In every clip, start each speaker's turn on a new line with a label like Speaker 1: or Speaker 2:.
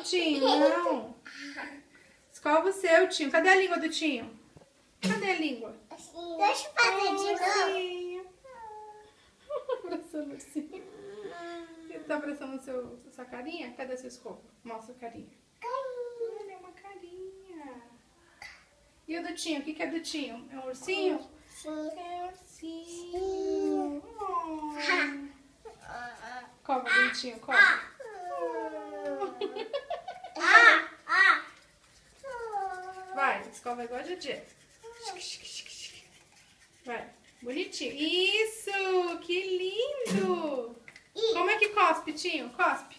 Speaker 1: Tinho, não. Escova o seu, Tinho. Cadê a língua do Tinho? Cadê a língua?
Speaker 2: Deixa eu fazer de novo.
Speaker 1: Abraçando o ursinho. Ele tá abraçando sua carinha? Cadê a sua escova? Mostra a carinha. Olha, é uma carinha. E o do Tinho? O que é do Tinho? É um ursinho?
Speaker 2: Sim.
Speaker 1: É um ursinho. Oh. Cobra, bonitinho, cobra. Vai, escova igual a Didi. Vai, bonitinho. Isso, que lindo. Como é que cospe, Tinho? Cospe.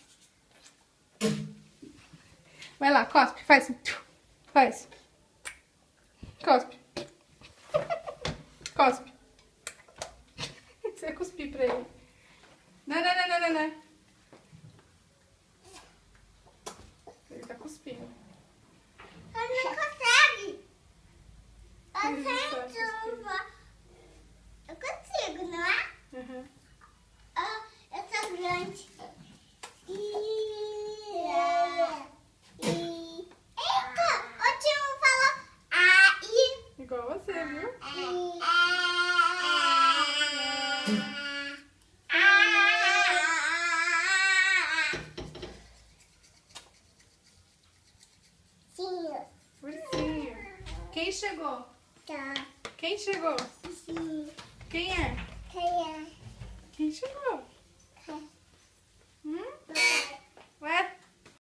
Speaker 1: Vai lá, cospe, faz. Faz. Cospe. Cospe. Você vai cuspir pra ele. Não. Ele tá cuspindo.
Speaker 2: Ele não consegue. Eu consigo, não é?
Speaker 1: Uhum.
Speaker 2: Eu sou grande. Eita! O tio falou aí.
Speaker 1: Igual você, viu? Ursinho. Quem chegou?
Speaker 2: Tá.
Speaker 1: Quem chegou?
Speaker 2: Sim.
Speaker 1: Quem é?
Speaker 2: Quem é?
Speaker 1: Quem chegou?